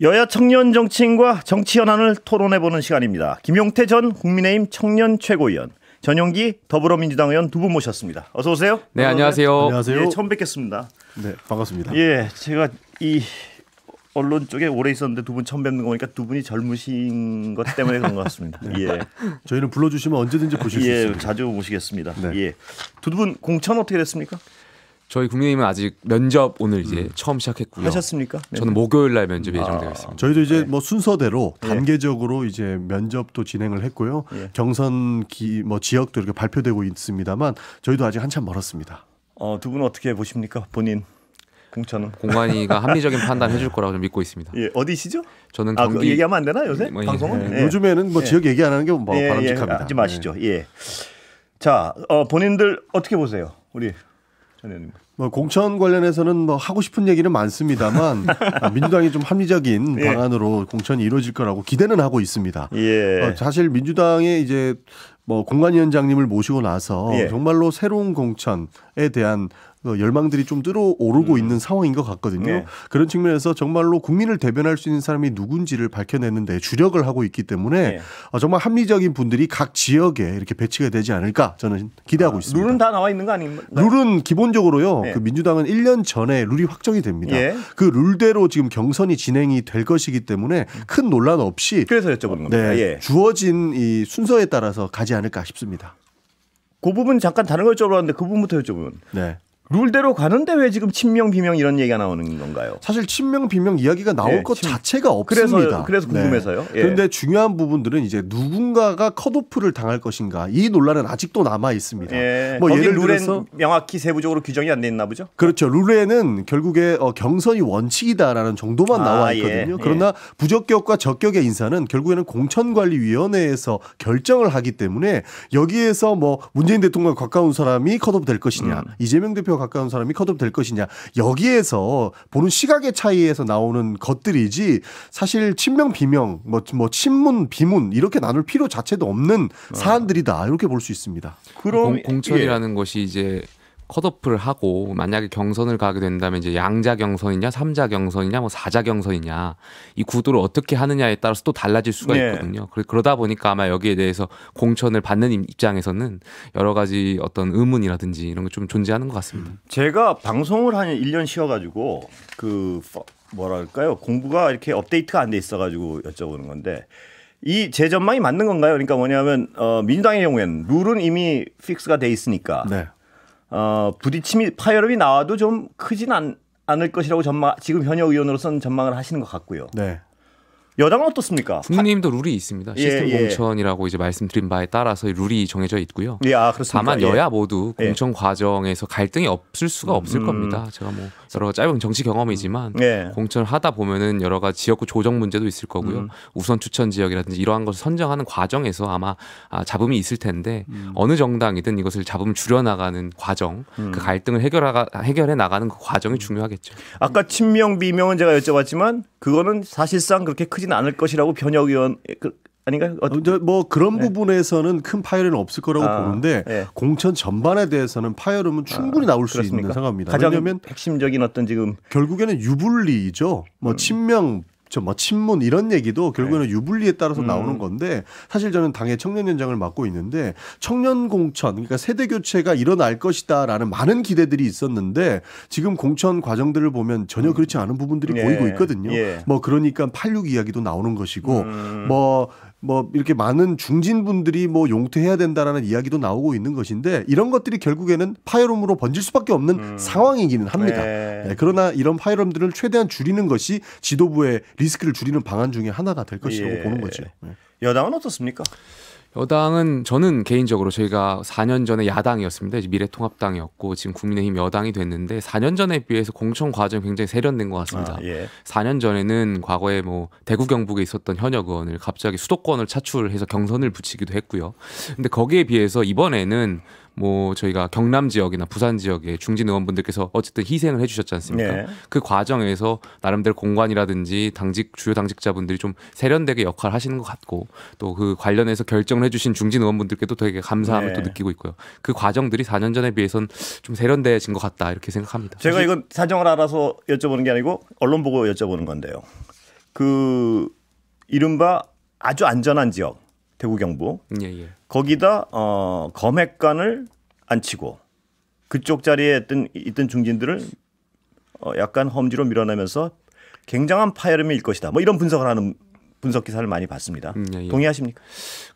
여야 청년 정치인과 정치 현안을 토론해보는 시간입니다. 김용태 전 국민의힘 청년 최고위원, 전용기 더불어민주당 의원 두 분 모셨습니다. 어서 오세요. 네, 안녕하세요. 안녕하세요. 예, 처음 뵙겠습니다. 네, 반갑습니다. 예, 제가 이 언론 쪽에 오래 있었는데 두 분 처음 뵙는 거 보니까 두 분이 젊으신 것 때문에 그런 것 같습니다. 네. 예, 저희는 불러주시면 언제든지 보실 수 있습니다. 자주 모시겠습니다. 네. 예, 두 분 공천 어떻게 됐습니까? 저희 국민의힘은 아직 면접 오늘 이제 처음 시작했고요. 하셨습니까? 네. 저는 목요일 날 면접이 예정되어 있습니다. 저희도 이제 뭐 순서대로 단계적으로 이제 면접도 진행을 했고요. 경선 지역도 이렇게 발표되고 있습니다만 저희도 아직 한참 멀었습니다. 두 분은 어떻게 보십니까? 본인 공천은? 공관위가 합리적인 판단을 해줄 거라고 좀 믿고 있습니다. 예, 어디시죠? 저는 경기 얘기하면 안 되나 요새 뭐, 방송은? 예. 요즘에는 뭐 지역 얘기 안 하는 게 뭐 바람직합니다. 하지 마시죠. 예. 자, 본인들 어떻게 보세요, 우리 전 의원님? 뭐 공천 관련해서는 뭐 하고 싶은 얘기는 많습니다만 민주당이 좀 합리적인 방안으로 공천이 이루어질 거라고 기대는 하고 있습니다. 예. 사실 민주당의 이제 뭐 공관위원장님을 모시고 나서 정말로 새로운 공천에 대한 열망들이 좀 들어오르고 있는 상황인 것 같거든요. 그런 측면에서 정말로 국민을 대변할 수 있는 사람이 누군지를 밝혀내는 데 주력을 하고 있기 때문에 정말 합리적인 분들이 각 지역에 이렇게 배치가 되지 않을까 저는 기대하고 있습니다. 룰은 다 나와 있는 거 아닌가요? 룰은 기본적으로요. 그 민주당은 1년 전에 룰이 확정이 됩니다. 그 룰대로 지금 경선이 진행이 될 것이기 때문에 큰 논란 없이 그래서 여쭤보는 겁니다. 주어진 이 순서에 따라서 가지 않을까 싶습니다. 그 부분 잠깐 다른 걸 여쭤봤는데 그 부분부터 여쭤보면. 네. 룰대로 가는데 왜 지금 친명 비명 이런 얘기가 나오는 건가요? 사실 친명 비명 이야기가 나올 것 자체가 없습니다. 그래서 궁금해서요. 그런데 중요한 부분들은 이제 누군가가 컷오프를 당할 것인가 이 논란은 아직도 남아 있습니다. 뭐 예를 들어서 명확히 세부적으로 규정이 안 돼 있나 보죠? 그렇죠. 룰에는 결국에 경선이 원칙이다라는 정도만 나와 있거든요. 그러나 부적격과 적격의 인사는 결국에는 공천관리위원회에서 결정을 하기 때문에 여기에서 뭐 문재인 대통령과 가까운 사람이 컷오프 될 것이냐, 이재명 대표가 가까운 사람이 컷오프 될 것이냐, 여기에서 보는 시각의 차이에서 나오는 것들이지 사실 친명 비명 뭐 친문 비문 이렇게 나눌 필요 자체도 없는 사안들이다 이렇게 볼 수 있습니다. 그럼 공천이라는 것이 이제 컷오프를 하고 만약에 경선을 가게 된다면 이제 양자 경선이냐, 삼자 경선이냐, 뭐 사자 경선이냐 이 구도를 어떻게 하느냐에 따라서 또 달라질 수가 있거든요. 그러다 보니까 아마 여기에 대해서 공천을 받는 입장에서는 여러 가지 어떤 의문이라든지 이런 게 좀 존재하는 것 같습니다. 제가 방송을 한 1년 쉬어가지고 뭐랄까요, 공부가 이렇게 업데이트가 안 돼 있어가지고 여쭤보는 건데. 이 제 전망이 맞는 건가요? 그러니까 뭐냐면 민주당의 경우에는 룰은 이미 픽스가 돼 있으니까 부딪힘이 파열음이 나와도 좀 크진 않을 것이라고 지금 현역 의원으로서는 전망을 하시는 것 같고요. 여당은 어떻습니까? 국민의힘도 룰이 있습니다. 시스템 공천이라고 이제 말씀드린 바에 따라서 룰이 정해져 있고요. 다만 여야 모두 공천 과정에서 갈등이 없을 수가 없을 겁니다. 제가 뭐 여러 짧은 정치 경험이지만 공천을 하다 보면은 여러 가지 지역구 조정 문제도 있을 거고요. 우선 추천 지역이라든지 이러한 것을 선정하는 과정에서 아마 잡음이 있을 텐데 어느 정당이든 이것을 잡음을 줄여나가는 과정, 그 갈등을 해결해 나가는 그 과정이 중요하겠죠. 아까 친명 비명은 제가 여쭤봤지만 그거는 사실상 그렇게 크진 않을 것이라고 현역 의원 아닌가요? 뭐 그런 부분에서는 큰 파열음은 없을 거라고 보는데 공천 전반에 대해서는 파열음은 충분히 나올 수 있는 상황입니다. 가장 왜냐하면 핵심적인 어떤 지금 결국에는 유불리죠. 뭐 친명 친문 이런 얘기도 결국에는 유불리에 따라서 나오는 건데 사실 저는 당의 청년위원장을 맡고 있는데 청년 공천 그러니까 세대 교체가 일어날 것이다라는 많은 기대들이 있었는데 지금 공천 과정들을 보면 전혀 그렇지 않은 부분들이 보이고 있거든요. 뭐 그러니까 86 이야기도 나오는 것이고 뭐 이렇게 많은 중진분들이 뭐 용퇴해야 된다라는 이야기도 나오고 있는 것인데 이런 것들이 결국에는 파열음으로 번질 수밖에 없는 상황이기는 합니다. 그러나 이런 파열음들을 최대한 줄이는 것이 지도부의 리스크를 줄이는 방안 중에 하나가 될 것이라고 보는 거죠. 여당은 어떻습니까? 여당은 저는 개인적으로 저희가 4년 전에 야당이었습니다. 이제 미래통합당이었고 지금 국민의힘 여당이 됐는데 4년 전에 비해서 공천 과정이 굉장히 세련된 것 같습니다. 4년 전에는 과거에 뭐 대구 경북에 있었던 현역 의원을 갑자기 수도권을 차출해서 경선을 붙이기도 했고요. 근데 거기에 비해서 이번에는 뭐 저희가 경남 지역이나 부산 지역의 중진 의원분들께서 어쨌든 희생을 해주셨지 않습니까? 그 과정에서 나름대로 공관이라든지 주요 당직자분들이 좀 세련되게 역할을 하시는 것 같고 또 그 관련해서 결정을 해주신 중진 의원분들께도 되게 감사함을 또 느끼고 있고요. 그 과정들이 4년 전에 비해서는 좀 세련돼진 것 같다 이렇게 생각합니다. 제가 이건 사정을 알아서 여쭤보는 게 아니고 언론 보고 여쭤보는 건데요. 그 이른바 아주 안전한 지역 대구 경북 거기다 검핵관을 안치고 그쪽 자리에 있던 중진들을 약간 험지로 밀어내면서 굉장한 파열음일 것이다. 뭐 이런 분석을 하는 분석 기사를 많이 봤습니다. 동의하십니까?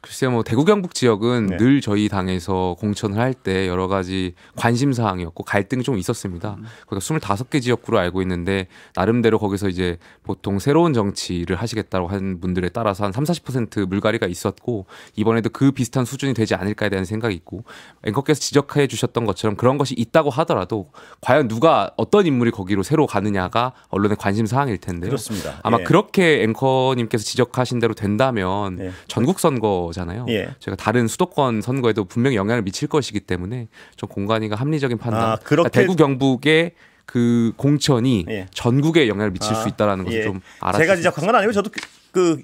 글쎄요, 뭐 대구 경북 지역은 늘 저희 당에서 공천을 할 때 여러 가지 관심 사항이었고 갈등이 좀 있었습니다. 그러니까 25개 지역구로 알고 있는데 나름대로 거기서 이제 보통 새로운 정치를 하시겠다고 한 분들에 따라서 한 30-40% 물갈이가 있었고 이번에도 그 비슷한 수준이 되지 않을까에 대한 생각이 있고 앵커께서 지적해 주셨던 것처럼 그런 것이 있다고 하더라도 과연 누가 어떤 인물이 거기로 새로 가느냐가 언론의 관심 사항일 텐데요. 그렇습니다. 아마 그렇게 앵커님께서 지적하신 대로 된다면 전국 선거잖아요. 제가 다른 수도권 선거에도 분명히 영향을 미칠 것이기 때문에 좀 공관위가 합리적인 판단. 그러니까 대구 경북의 그 공천이 전국에 영향을 미칠 수 있다라는 것을 좀 알았습니다. 제가 지적한 건 아니고 저도 그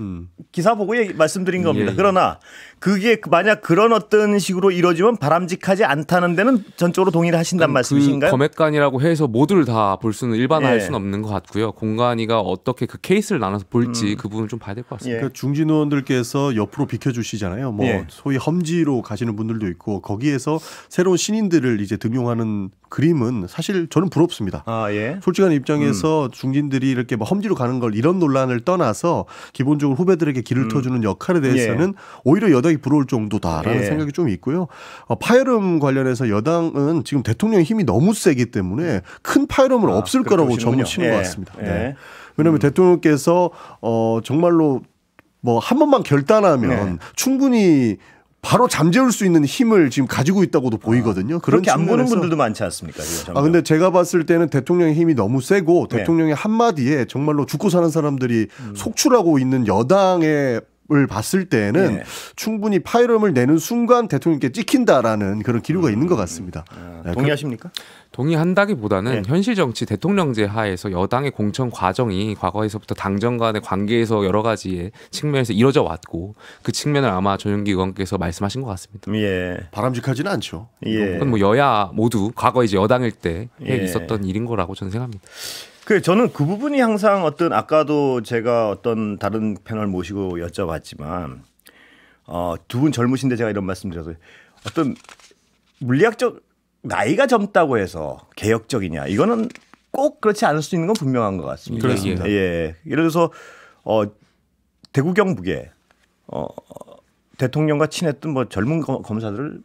기사 보고 말씀드린 겁니다. 그러나 그게 만약 그런 어떤 식으로 이루어지면 바람직하지 않다는 데는 전적으로 동의를 하신다는 말씀이신가요? 검핵관이라고 해서 모두를 다 볼 수는 일반화할 수는 없는 것 같고요. 공관위가 어떻게 그 케이스를 나눠서 볼지 그 부분을 좀 봐야 될 것 같습니다. 그러니까 중진 의원들께서 옆으로 비켜주시잖아요. 뭐 소위 험지로 가시는 분들도 있고 거기에서 새로운 신인들을 이제 등용하는 그림은 사실 저는 부럽습니다. 솔직한 입장에서 중진들이 이렇게 뭐 험지로 가는 걸 이런 논란을 떠나서 기본적으로 후배들에게 길을 터주는 역할에 대해서는 오히려 여당이 부러울 정도다라는 생각이 좀 있고요. 파열음 관련해서 여당은 지금 대통령의 힘이 너무 세기 때문에 큰 파열음은 없을 거라고 점치는 것 같습니다. 왜냐하면 대통령께서 정말로 뭐 한 번만 결단하면 충분히 바로 잠재울 수 있는 힘을 지금 가지고 있다고도 보이거든요. 그렇게 안 보는 분들도 많지 않습니까? 근데 제가 봤을 때는 대통령의 힘이 너무 세고 대통령의 한마디에 정말로 죽고 사는 사람들이 속출하고 있는 여당의 을 봤을 때는 충분히 파열음을 내는 순간 대통령께 찍힌다라는 그런 기류가 있는 것 같습니다. 동의하십니까? 동의한다기보다는 현실 정치 대통령제 하에서 여당의 공천 과정이 과거에서부터 당정 간의 관계에서 여러 가지의 측면에서 이루어져 왔고 그 측면을 아마 전용기 의원께서 말씀하신 것 같습니다. 바람직하지는 않죠. 그건 뭐 여야 모두 과거 이제 여당일 때 있었던 일인 거라고 저는 생각합니다. 저는 그 부분이 항상 아까도 제가 어떤 다른 패널 모시고 여쭤봤지만 두 분 젊으신데 제가 이런 말씀드려서 어떤 물리학적 나이가 젊다고 해서 개혁적이냐 이거는 꼭 그렇지 않을 수 있는 건 분명한 것 같습니다. 그렇습니다. 예를 들어서 대구 경북에 대통령과 친했던 뭐 젊은 검사들을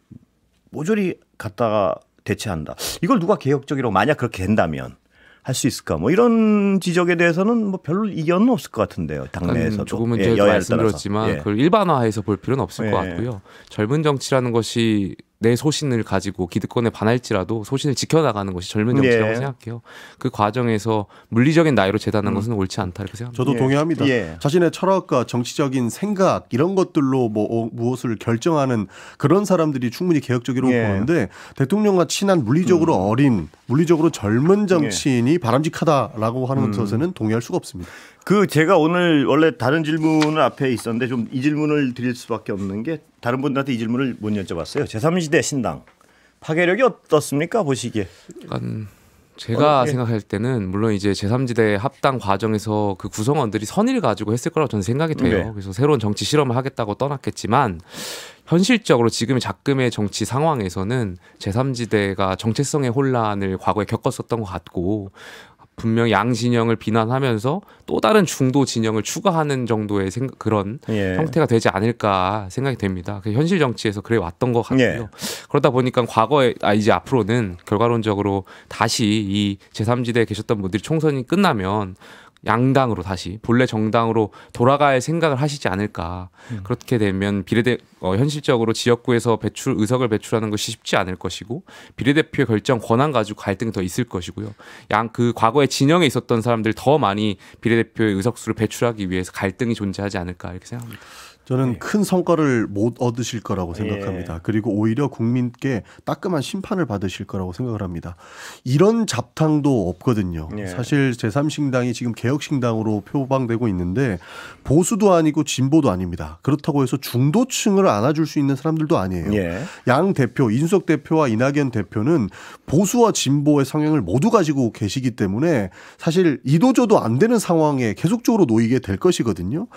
모조리 갖다가 대체한다. 이걸 누가 개혁적이라고 만약 그렇게 된다면 할 수 있을까? 뭐 이런 지적에 대해서는 뭐 별로 이견은 없을 것 같은데요. 당내에서도. 조금은 제가 말씀드렸지만 그걸 일반화해서 볼 필요는 없을 것 같고요. 젊은 정치라는 것이 내 소신을 가지고 기득권에 반할지라도 소신을 지켜나가는 것이 젊은 정치라고 생각해요. 그 과정에서 물리적인 나이로 재단하는 것은 옳지 않다 이렇게 생각합니다. 저도 동의합니다. 자신의 철학과 정치적인 생각 이런 것들로 무엇을 결정하는 그런 사람들이 충분히 개혁적이라고 보는데 대통령과 친한 물리적으로 어린 물리적으로 젊은 정치인이 바람직하다라고 하는 것에는 동의할 수가 없습니다. 제가 오늘 원래 다른 질문을 앞에 있었는데 좀 이 질문을 드릴 수밖에 없는 게 다른 분들한테 이 질문을 못 여쭤봤어요. 제3시대 신당 파괴력이 어떻습니까 보시기에? 제가 생각할 때는 물론 이제 제3지대 합당 과정에서 그 구성원들이 선의를 가지고 했을 거라고 저는 생각이 돼요. 그래서 새로운 정치 실험을 하겠다고 떠났겠지만 현실적으로 지금의 작금의 정치 상황에서는 제3지대가 정체성의 혼란을 과거에 겪었었던 것 같고 분명히 양 진영을 비난하면서 또 다른 중도 진영을 추가하는 정도의 그런 형태가 되지 않을까 생각이 됩니다. 현실 정치에서 그래 왔던 것 같고요. 그러다 보니까 과거에 이제 앞으로는 결과론적으로 다시 이 제3지대에 계셨던 분들이 총선이 끝나면 양당으로 다시 본래 정당으로 돌아갈 생각을 하시지 않을까. 그렇게 되면 현실적으로 지역구에서 의석을 배출하는 것이 쉽지 않을 것이고 비례대표의 결정 권한 가지고 갈등이 더 있을 것이고요. 그 과거에 진영에 있었던 사람들 더 많이 비례대표의 의석수를 배출하기 위해서 갈등이 존재하지 않을까 이렇게 생각합니다. 저는 네. 큰 성과를 못 얻으실 거라고 생각합니다. 예. 그리고 오히려 국민께 따끔한 심판을 받으실 거라고 생각을 합니다. 이런 잡탕도 없거든요. 예. 사실 제3신당이 지금 개혁신당으로 표방되고 있는데 보수도 아니고 진보도 아닙니다. 그렇다고 해서 중도층을 안아줄 수 있는 사람들도 아니에요. 예. 양 대표, 이준석 대표와 이낙연 대표는 보수와 진보의 성향을 모두 가지고 계시기 때문에 사실 이도저도 안 되는 상황에 계속적으로 놓이게 될 것이거든요.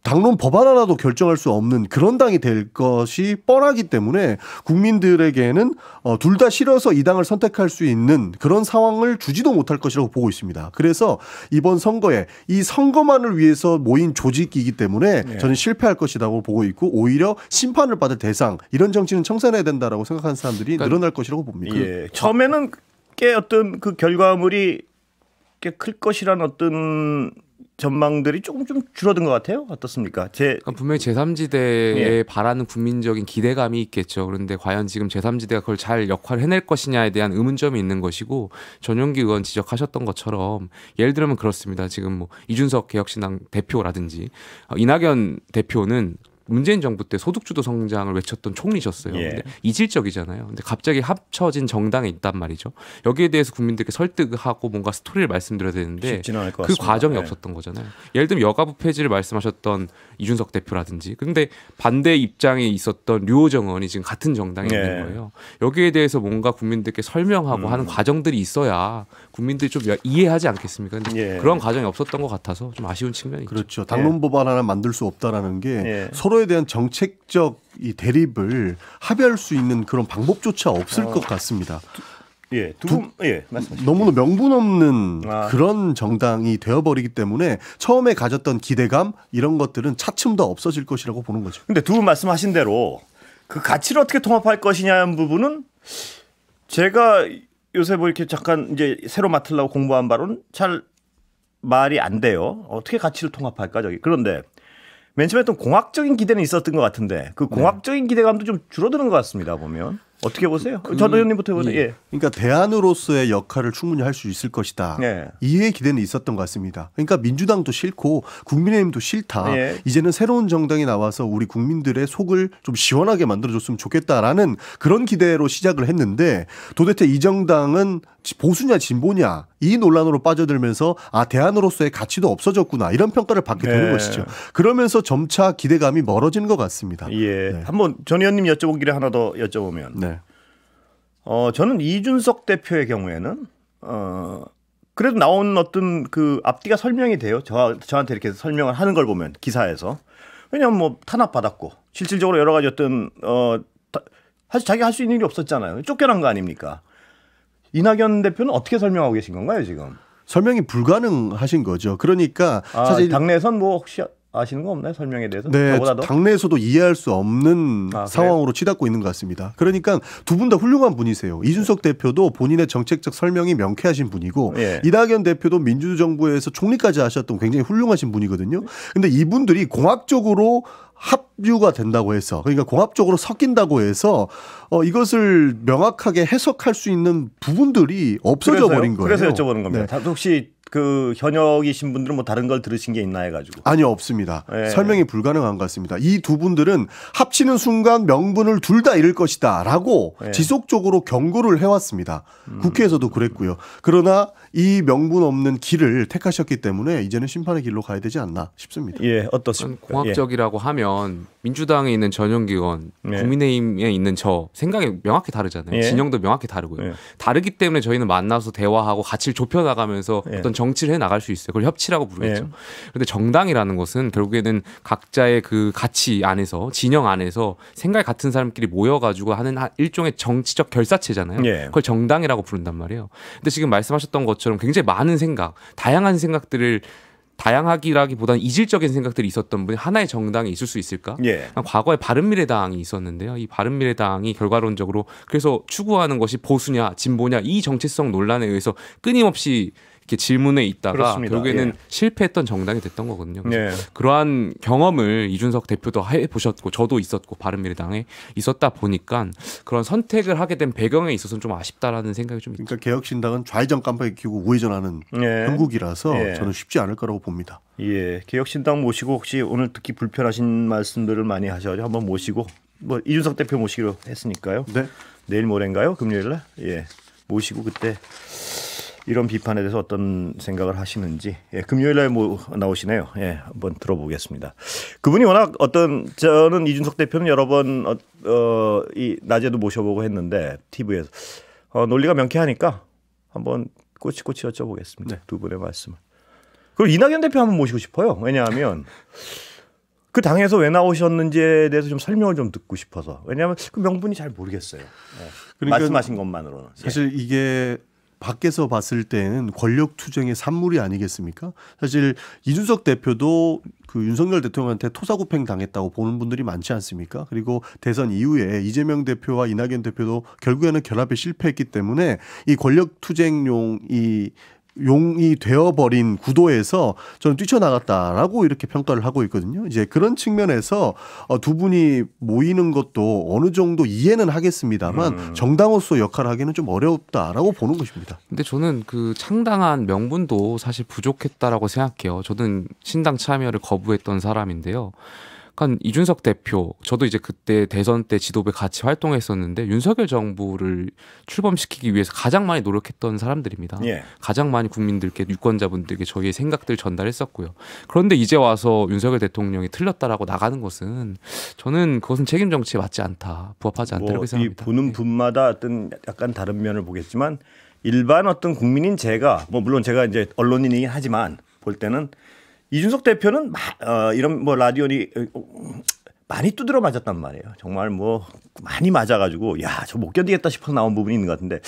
당론 법안 하나도 결정할 수 없는 그런 당이 될 것이 뻔하기 때문에 국민들에게는 둘 다 싫어서 이 당을 선택할 수 있는 그런 상황을 주지도 못할 것이라고 보고 있습니다. 그래서 이번 선거에 이 선거만을 위해서 모인 조직이기 때문에 네. 저는 실패할 것이라고 보고 있고 오히려 심판을 받을 대상 이런 정치는 청산해야 된다라고 생각하는 사람들이 늘어날 것이라고 봅니다. 예. 처음에는 꽤 어떤 그 결과물이 꽤 클 것이란 어떤 전망들이 조금 좀 줄어든 것 같아요. 어떻습니까? 그러니까 분명히 제3지대에 예. 바라는 국민적인 기대감이 있겠죠. 그런데 과연 지금 제3지대가 그걸 잘 역할을 해낼 것이냐에 대한 의문점이 있는 것이고 전용기 의원 지적하셨던 것처럼 예를 들면 그렇습니다. 지금 뭐 이준석 개혁신당 대표라든지 이낙연 대표는 문재인 정부 때 소득주도 성장을 외쳤던 총리셨어요. 예. 근데 이질적이잖아요. 근데 갑자기 합쳐진 정당에 있단 말이죠. 여기에 대해서 국민들께 설득하고 뭔가 스토리를 말씀드려야 되는데 쉽지는 않을 것 그 같습니다. 과정이 예. 없었던 거잖아요. 예를 들면 여가부 폐지를 말씀하셨던 이준석 대표라든지 근데 반대 입장에 있었던 류호정 의원이 지금 같은 정당에 예. 있는 거예요. 여기에 대해서 뭔가 국민들께 설명하고 하는 과정들이 있어야 국민들이 좀 이해하지 않겠습니까? 근데 예. 그런 과정이 없었던 것 같아서 좀 아쉬운 측면이 있죠. 그렇죠. 당론 법안 하나 만들 수 없다라는 게 예. 서로에 대한 정책적 이 대립을 합의할 수 있는 그런 방법조차 없을 것 같습니다. 예. 예. 말씀하십시오. 너무나 명분 없는 아. 그런 정당이 되어버리기 때문에 처음에 가졌던 기대감 이런 것들은 차츰 더 없어질 것이라고 보는 거죠. 근데 두 분 말씀하신 대로 그 가치를 어떻게 통합할 것이냐는 부분은 제가 요새 뭐 이렇게 잠깐 이제 새로 맡으려고 공부한 바로는 잘 말이 안 돼요. 어떻게 가치를 통합할까 저기. 그런데 맨 처음에 또 공학적인 기대는 있었던 것 같은데 그 공학적인 기대감도 좀 줄어드는 것 같습니다. 보면 어떻게 보세요? 전 의원님부터 해보세요. 예. 그러니까 대안으로서의 역할을 충분히 할 수 있을 것이다. 예. 이의 기대는 있었던 것 같습니다. 그러니까 민주당도 싫고 국민의힘도 싫다. 예. 이제는 새로운 정당이 나와서 우리 국민들의 속을 좀 시원하게 만들어줬으면 좋겠다라는 그런 기대로 시작을 했는데 도대체 이 정당은 보수냐 진보냐 이 논란으로 빠져들면서 대안으로서의 가치도 없어졌구나 이런 평가를 받게 되는 네. 것이죠. 그러면서 점차 기대감이 멀어지는 것 같습니다. 예. 네. 한번 전 의원님 여쭤보기를 하나 더 여쭤보면 네. 저는 이준석 대표의 경우에는 그래도 나온 어떤 그 앞뒤가 설명이 돼요. 저한테 이렇게 설명을 하는 걸 보면 기사에서. 왜냐하면 뭐 탄압받았고 실질적으로 여러 가지 어떤 사실 자기가 할 수 있는 일이 없었잖아요. 쫓겨난 거 아닙니까? 이낙연 대표는 어떻게 설명하고 계신 건가요 지금? 설명이 불가능하신 거죠. 그러니까 사실 당내에선 뭐 혹시 아시는 거 없나요? 설명에 대해서? 네, 저보다도? 당내에서도 이해할 수 없는 그래요? 상황으로 치닫고 있는 것 같습니다. 그러니까 두 분 다 훌륭한 분이세요. 이준석 대표도 본인의 정책적 설명이 명쾌하신 분이고 예. 이낙연 대표도 민주정부에서 총리까지 하셨던 굉장히 훌륭하신 분이거든요. 근데 이분들이 공학적으로 합류가 된다고 해서 그러니까 공합적으로 섞인다고 해서 이것을 명확하게 해석할 수 있는 부분들이 없어져 버린 거예요. 그래서 여쭤보는 겁니다. 네. 혹시 그 현역이신 분들은 뭐 다른 걸 들으신 게 있나 해가지고. 아니요, 없습니다. 예. 설명이 불가능한 것 같습니다. 이 두 분들은 합치는 순간 명분을 둘 다 잃을 것이다 라고 예. 지속적으로 경고를 해왔습니다. 국회에서도 그랬고요. 그러나 이 명분 없는 길을 택하셨기 때문에 이제는 심판의 길로 가야 되지 않나 싶습니다. 예, 어떻습니까? 공학적이라고 하면 민주당에 있는 전용기 의원, 예. 국민의힘에 있는 저 생각이 명확히 다르잖아요. 예. 진영도 명확히 다르고요. 예. 다르기 때문에 저희는 만나서 대화하고 가치를 좁혀나가면서 예. 어떤 정치를 해나갈 수 있어요. 그걸 협치라고 부르겠죠. 예. 그런데 정당이라는 것은 결국에는 각자의 그 가치 안에서 진영 안에서 생각이 같은 사람끼리 모여가지고 하는 일종의 정치적 결사체잖아요. 예. 그걸 정당이라고 부른단 말이에요. 근데 지금 말씀하셨던 것처럼 굉장히 많은 생각, 다양한 생각들을 다양하기라기보다는 이질적인 생각들이 있었던 분이 하나의 정당이 있을 수 있을까? 예. 과거에 바른미래당이 있었는데요. 이 바른미래당이 결과론적으로 그래서 추구하는 것이 보수냐 진보냐 이 정체성 논란에 의해서 끊임없이 이렇게 질문에 있다가 그렇습니다. 결국에는 예. 실패했던 정당이 됐던 거거든요. 예. 그러한 경험을 이준석 대표도 해보셨고 저도 있었고 바른미래당에 있었다 보니까 그런 선택을 하게 된 배경에 있어서는 좀 아쉽다라는 생각이 좀 있죠. 그러니까 개혁신당은 좌회전 깜빡이 켜고 우회전하는 예. 형국이라서 예. 저는 쉽지 않을 거라고 봅니다. 예, 개혁신당 모시고 혹시 오늘 듣기 불편하신 말씀들을 많이 하셔서 한번 모시고 뭐 이준석 대표 모시기로 했으니까요. 네. 내일 모레인가요? 금요일날? 예, 모시고 그때 이런 비판에 대해서 어떤 생각을 하시는지 금요일날 나오시네요. 예, 한번 들어보겠습니다. 그분이 워낙 저는 이준석 대표는 여러 번 이 낮에도 모셔보고 했는데 TV에서 논리가 명쾌하니까 한번 꼬치꼬치 여쭤보겠습니다. 네. 두 분의 말씀을. 그리고 이낙연 대표 한번 모시고 싶어요. 왜냐하면 그 당에서 왜 나오셨는지에 대해서 좀 설명을 좀 듣고 싶어서. 왜냐하면 그 명분이 잘 모르겠어요. 그러니까 말씀하신 것만으로는. 사실 이게 밖에서 봤을 때는 권력 투쟁의 산물이 아니겠습니까? 사실 이준석 대표도 그 윤석열 대통령한테 토사구팽 당했다고 보는 분들이 많지 않습니까? 그리고 대선 이후에 이재명 대표와 이낙연 대표도 결국에는 결합에 실패했기 때문에 이 권력 투쟁용이 되어버린 구도에서 저는 뛰쳐나갔다라고 이렇게 평가를 하고 있거든요. 이제 그런 측면에서 두 분이 모이는 것도 어느 정도 이해는 하겠습니다만 정당으로서 역할을 하기는 좀 어렵다라고 보는 것입니다. 근데 저는 그 창당한 명분도 사실 부족했다라고 생각해요. 저는 신당 참여를 거부했던 사람인데요. 그러니까 이준석 대표, 저도 이제 그때 대선 때 지도부에 같이 활동했었는데 윤석열 정부를 출범시키기 위해서 가장 많이 노력했던 사람들입니다. 예. 가장 많이 국민들께 유권자분들께 저희의 생각들 전달했었고요. 그런데 이제 와서 윤석열 대통령이 틀렸다라고 나가는 것은 저는 그것은 책임 정치에 맞지 않다, 부합하지 않다 이렇게 생각합니다. 이 보는 분마다 어떤 약간 다른 면을 보겠지만 일반 어떤 국민인 제가 물론 제가 이제 언론인이긴 하지만 볼 때는. 이준석 대표는 이런 라디오니 많이 두드려 맞았단 말이에요. 정말 많이 맞아가지고 저 못 견디겠다 싶어서 나온 부분이 있는 것 같은데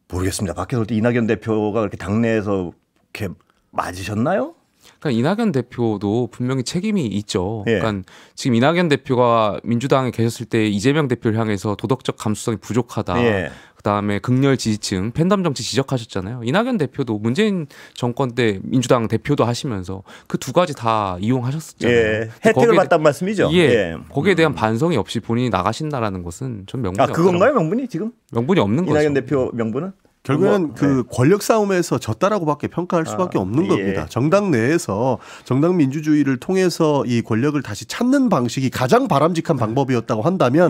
모르겠습니다. 밖에서 볼 때 이낙연 대표가 그렇게 당내에서 이렇게 맞으셨나요? 그러니까 이낙연 대표도 분명히 책임이 있죠. 예. 그러니까 지금 이낙연 대표가 민주당에 계셨을 때 이재명 대표를 향해서 도덕적 감수성이 부족하다. 예. 그다음에 극렬 지지층, 팬덤 정치 지적하셨잖아요. 이낙연 대표도 문재인 정권 때 민주당 대표도 하시면서 그 두 가지 다 이용하셨었잖아요. 예. 혜택을 받단 말씀이죠. 예. 거기에 대한 반성이 없이 본인이 나가신다라는 것은 좀 명분이 없어요. 그건가요, 명분이 지금? 명분이 없는 거죠. 이낙연 대표 명분은? 결국에는 그 권력 싸움에서 졌다라고밖에 평가할 수밖에 없는 겁니다. 정당 내에서 정당 민주주의를 통해서 이 권력을 다시 찾는 방식이 가장 바람직한 방법이었다고 한다면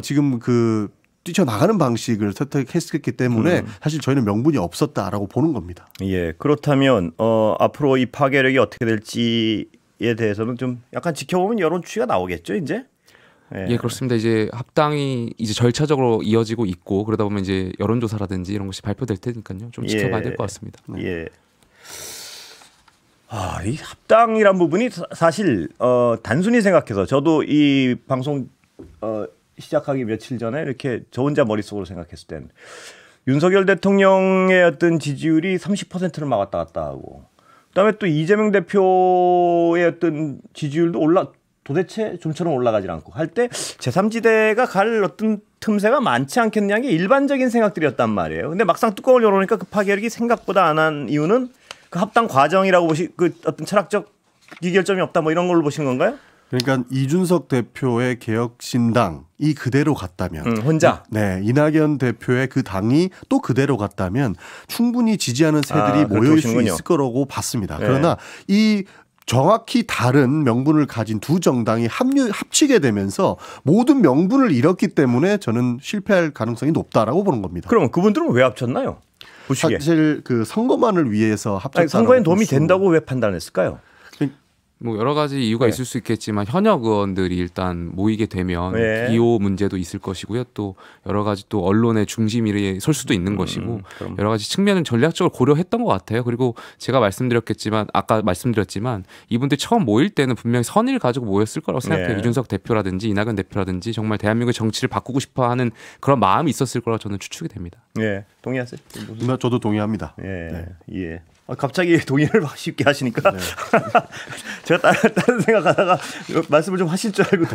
지금 그 뛰쳐나가는 방식을 선택했기 때문에 사실 저희는 명분이 없었다라고 보는 겁니다. 예, 그렇다면 앞으로 이 파괴력이 어떻게 될지에 대해서는 좀 약간 지켜보면 여론 추이가 나오겠죠, 이제? 예, 그렇습니다. 이제 합당이 이제 절차적으로 이어지고 있고 그러다 보면 이제 여론조사라든지 이런 것이 발표될 테니까요. 좀 지켜봐야 될 것 같습니다. 예. 이 합당이란 부분이 사실 단순히 생각해서 저도 이 방송 시작하기 며칠 전에 이렇게 저 혼자 머릿속으로 생각했을 땐 윤석열 대통령의 어떤 지지율이 30%를 막 왔다 갔다 하고 그다음에 또 이재명 대표의 어떤 지지율도 도대체 좀처럼 올라가지 않고 할 때 제3지대가 갈 어떤 틈새가 많지 않겠냐는 게 일반적인 생각들이었단 말이에요. 근데 막상 뚜껑을 열어놓으니까 그 파괴력이 생각보다 안 한 이유는 그 합당 과정이라고 그 어떤 철학적 이결점이 없다 이런 걸로 보시는 건가요? 그러니까 이준석 대표의 개혁신당이 그대로 갔다면 혼자 이낙연 대표의 그 당이 또 그대로 갔다면 충분히 지지하는 새들이 모일 수 있을 거라고 봤습니다. 그러나 이 정확히 다른 명분을 가진 두 정당이 합치게 되면서 모든 명분을 잃었기 때문에 저는 실패할 가능성이 높다라고 보는 겁니다. 그럼 그분들은 왜 합쳤나요? 보시기에. 사실 그 선거만을 위해서 합쳤다고. 선거에 도움이 된다고 왜 판단했을까요? 여러 가지 이유가 있을 수 있겠지만 현역 의원들이 일단 모이게 되면 기호 문제도 있을 것이고요. 또 여러 가지 또 언론의 중심이 설 수도 있는 것이고 여러 가지 측면은 전략적으로 고려했던 것 같아요. 그리고 제가 아까 말씀드렸지만 이분들 처음 모일 때는 분명히 선의를 가지고 모였을 거라고 생각해요. 이준석 대표라든지 이낙연 대표라든지 정말 대한민국의 정치를 바꾸고 싶어하는 그런 마음이 있었을 거라고 저는 추측이 됩니다. 예, 동의하세요? 저도 동의합니다. 예. 갑자기 동의를 쉽게 하시니까 네. 제가 다른 생각하다가 말씀을 좀 하실 줄 알고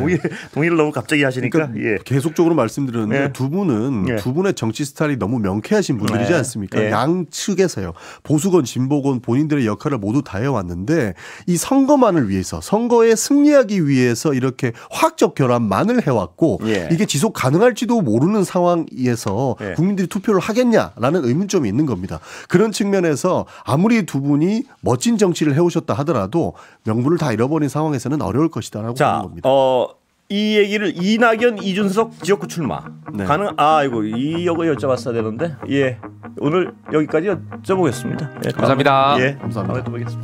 동의를 너무 갑자기 하시니까 그러니까 예. 계속적으로 말씀드렸는데 예. 두 분은 예. 두 분의 정치 스타일이 너무 명쾌하신 분들이지 예. 않습니까? 예. 양측에서요. 보수건 진보건 본인들의 역할을 모두 다 해왔는데 이 선거만을 위해서 선거에 승리하기 위해서 이렇게 화학적 결합만을 해왔고 예. 이게 지속 가능할지도 모르는 상황에서 예. 국민들이 투표를 하겠냐라는 의문점이 있는 겁니다. 그런 측면에서 아무리 두 분이 멋진 정치를 해오셨다 하더라도 명분을 다 잃어버린 상황에서는 어려울 것이다라고 보는 겁니다. 이 얘기를 이낙연, 이준석 지역구 출마 네. 이거 이거 여쭤봤어야 되는데 예 오늘 여기까지 여쭤보겠습니다. 예, 감사합니다. 예, 감사합니다. 다음에 또 뵙겠습니다.